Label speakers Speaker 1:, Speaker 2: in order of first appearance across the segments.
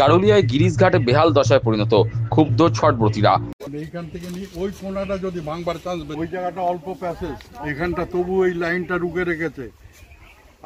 Speaker 1: গারুলিয়ায় গিরিশঘাট বেহাল দশায় পরিণত, ক্ষুব্ধ ছটব্রতীরা।
Speaker 2: এইখান থেকে নিয়ে ওই কোনাটা যদি ভাঙবার চান্স, ওই জায়গাটা অল্প প্যাসেজ, এখানটা তবু ওই লাইনটা রুকে রেখেছে।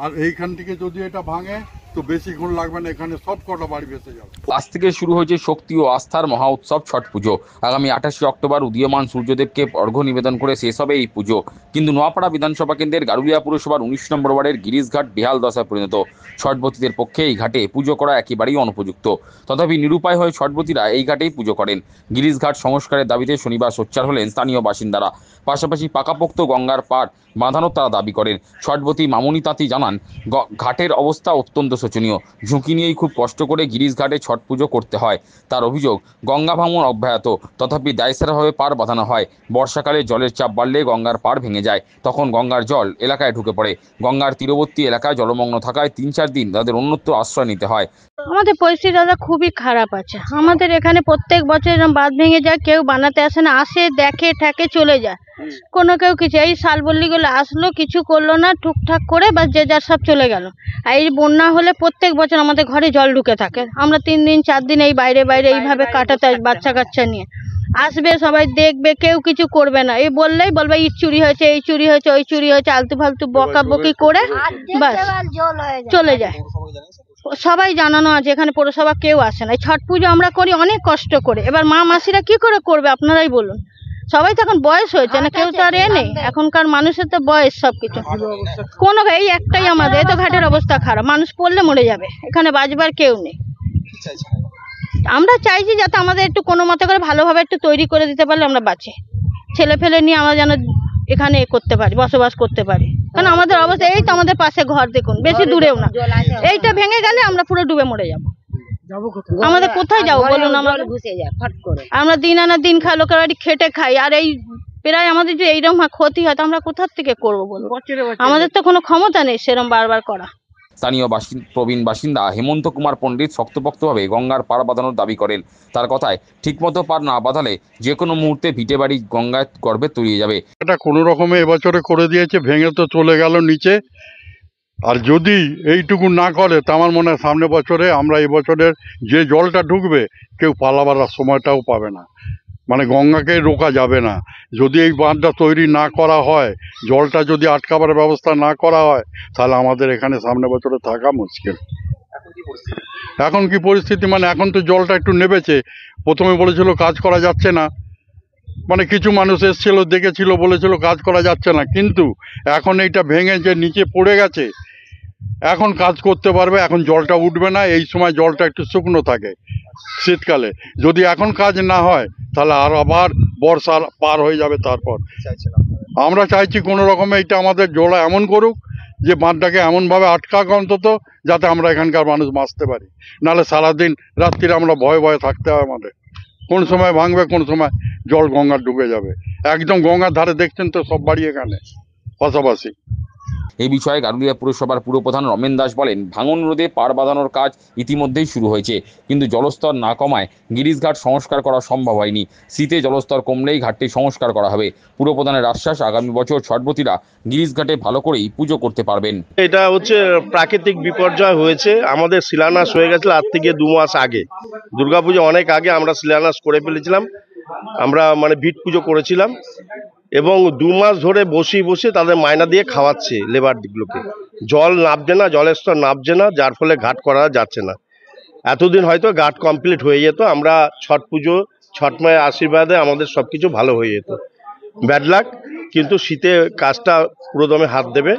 Speaker 2: আর এইখান থেকে যদি এটা ভাঙে তো বেশিক্ষণ লাগবে না, এখানে সব কটা বাড়ি ভেসে যাবে।
Speaker 1: আজ থেকে শুরু হয়েছে শক্তি ও আস্থার মহা উৎসব ছট পুজো। আগামী 28 অক্টোবর উদীয়মান সূর্যদেবকে অর্ঘ্য নিবেদন করে শেষ হবে এই পুজো। কিন্তু নোয়াপাড়া বিধানসভা কেন্দ্রের গারুলিয়া পুরসভার 19 নম্বর ওয়ার্ডের গিরিশঘাট বেহাল দশায় পরিণত। ছটবতীদের পক্ষে এই ঘাটে পুজো করা একেবারেই অনুপযুক্ত। তথাপি নিরুপায় হয়ে ছটবতীরা এই ঘাটেই পুজো করেন। গিরিশঘাট সংস্কারের দাবিতে শনিবার সোচ্চার হলেন স্থানীয় বাসিন্দারা। পাশাপাশি পাকাপোক্ত গঙ্গার পাড় বাঁধানোর তারা দাবি করেন। ছটবতী মামুনি তাঁতি জানান, ঘাটের অবস্থা অত্যন্ত শোচনীয়। ঝুঁকি নিয়েই খুব কষ্ট করে গিরিশঘাটে ছট পুজো করতে হয়। তার অভিযোগ, গঙ্গা ভাঙন অব্যাহত, তথাপি দায়সারাভাবে পাড় বাঁধানো হয়। বর্ষাকালে জলের চাপ বাড়লে গঙ্গার পাড় ভেঙে যায়, তখন গঙ্গার জল এলাকায় ঢুকে পড়ে। গঙ্গার তীরবর্তী এলাকায় জলমগ্ন থাকায় 3-4 দিন তাদের অন্যত্র আশ্রয় নিতে হয়।
Speaker 3: আমাদের পরিস্থিতি দাদা খুবই খারাপ আছে। আমাদের এখানে প্রত্যেক বছর এরকম বাঁধ ভেঙে যায়, কেউ বানাতে আসে না, আসে দেখে ঠেকে চলে যায়। কোনো কেউ কিছু, এই শালবল্লিগুলো আসলো, কিছু করলো না, টুকটাক করে বা যে যার সব চলে গেল। আর এই বন্যা হলে প্রত্যেক বছর আমাদের ঘরে জল ঢুকে থাকে। আমরা 3 দিন 4 দিন এই বাইরে বাইরে এইভাবে কাটাতে হয়, বাচ্চা কাচ্চা নিয়ে আসবে, সবাই দেখবে, কেউ কিছু করবে না। এই বললেই বলবে ইট চুরি হয়েছে, এই চুরি হয়েছে, ওই চুরি হয়েছে, আলতু ফালতু বকাবকি করে বাস চলে যায়। সবাই জানানো আছে, এখানে পৌরসভা কেউ আসে না। ছট পুজো আমরা করি অনেক কষ্ট করে, এবার মা মাসিরা কি করে করবে আপনারাই বলুন। সবাই তো এখন বয়স হয়েছে না, কেউ তো আর নেই, এখনকার মানুষের তো বয়স সবকিছু। কোনো এই একটাই আমাদের, তো ঘাটের অবস্থা খারাপ, মানুষ পড়লে মরে যাবে, এখানে বাঁচবার কেউ নেই। আমরা চাইছি যাতে আমাদের একটু কোনো মতো করে ভালোভাবে একটু তৈরি করে দিতে পারলে আমরা বাঁচি, ছেলে ফেলে নিয়ে আমরা যেন এখানে করতে পারি, বসবাস করতে পারি। কারণ আমাদের অবস্থা এই তো, আমাদের পাশে ঘর দেখুন, বেশি দূরেও না। এইটা ভেঙে গেলে আমরা পুরো ডুবে মরে যাবো। আমাদের কোথায় যাবো বলুন? আমরা দিন আনা দিন খাই, লোকের বাড়ি খেটে খাই, আর এই প্রায় আমাদের যে এইরকম ক্ষতি হয়, আমরা কোথার থেকে করবো বলুন? আমাদের তো কোনো ক্ষমতা নেই সেরকম বারবার করা।
Speaker 1: স্থানীয় প্রবীণ বাসিন্দা হেমন্ত কুমার পণ্ডিত শক্তপোক্তভাবে গঙ্গার পাড় বাঁধানোর দাবি করেন। তার কথায়, ঠিকমতো পাড় না বাঁধালে যে কোনো মুহূর্তে ভিটে বাড়ি গঙ্গায় গর্ভে তলিয়ে যাবে।
Speaker 2: এটা কোনো রকমে এবছরে করে দিয়েছে, ভেঙে তো চলে গেল নিচে। আর যদি এইটুকু না করে তা আমার মনে হয় সামনে বছরে আমরা এবছরের যে জলটা ঢুকবে কেউ পালাবার সময়টাও পাবে না, মানে গঙ্গাকে রোকা যাবে না। যদি এই বাঁধটা তৈরি না করা হয়, জলটা যদি আটকাবার ব্যবস্থা না করা হয়, তাহলে আমাদের এখানে সামনে বছরে থাকা মুশকিল। এখন কি পরিস্থিতি, মানে এখন তো জলটা একটু নেমেছে। প্রথমে বলেছিল কাজ করা যাচ্ছে না, মানে কিছু মানুষ এসেছিল, দেখেছিল, বলেছিল কাজ করা যাচ্ছে না, কিন্তু এখন এইটা ভেঙে যে নিচে পড়ে গেছে, এখন কাজ করতে পারবে। এখন জলটা উঠবে না, এই সময় জলটা একটু শুকনো থাকে শীতকালে। যদি এখন কাজ না হয় তাহলে আর আবার বর্ষা পার হয়ে যাবে। তারপর আমরা চাইছি কোনো রকমে এটা আমাদের জোড়া এমন করুক যে বাঁধটাকে এমনভাবে আটকাক অন্তত, যাতে আমরা এখানকার মানুষ বাঁচতে পারি। নাহলে সারাদিন রাত্রিরে আমরা ভয়ে ভয়ে থাকতে হয় আমাদের, কোন সময় ভাঙবে, কোন সময় জল গঙ্গার ডুবে যাবে। একদম গঙ্গার ধারে দেখছেন তো সব বাড়ি এখানে পাশাপাশি।
Speaker 1: এই বিষয়ে গারুলিয়া পুরসভার পুরপ্রধান রমেন দাস বলেন, ভাঙন রোধে পাড় বাঁধানোর কাজ ইতিমধ্যেই শুরু হয়েছে, কিন্তু জলস্তর না কমায় গিরিশঘাট সংস্কার করা সম্ভব হয়নি। শীতে জলস্তর কমলেই ঘাটটি সংস্কার করা হবে। পুরপ্রধানের আশ্বাস, আগামী বছর ছটবতীরা গিরিশঘাটে ভালো করেই পুজো করতে পারবেন।
Speaker 4: এটা হচ্ছে প্রাকৃতিক বিপর্যয় হয়েছে, আমাদের শিলান্যাস হয়ে গেছিল আজ থেকে 2 মাস আগে, দুর্গাপুজো অনেক আগে আমরা শিলান্যাস করে ফেলেছিলাম। আমরা মানে ভিট পুজো করেছিলাম এবং 2 মাস ধরে বসে তাদের মায়না দিয়ে খাওয়াচ্ছে লেবারগুলোকে। জল নামছে না, জলের স্তর নামছে না, যার ফলে ঘাট করা যাচ্ছে না। এতদিন হয়তো ঘাট কমপ্লিট হয়ে যেত, আমরা ছট পুজো, ছট মায়ের আশীর্বাদে আমাদের সব কিছু ভালো হয়ে যেত। ব্যাড লাক, কিন্তু শীতে কাজটা পুরোদমে হাত দেবে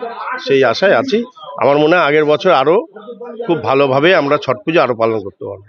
Speaker 4: সেই আশায় আছি। আমার মনে হয় আগের বছর আরও খুব ভালোভাবে আমরা ছট পুজো আরও পালন করতে পারবো।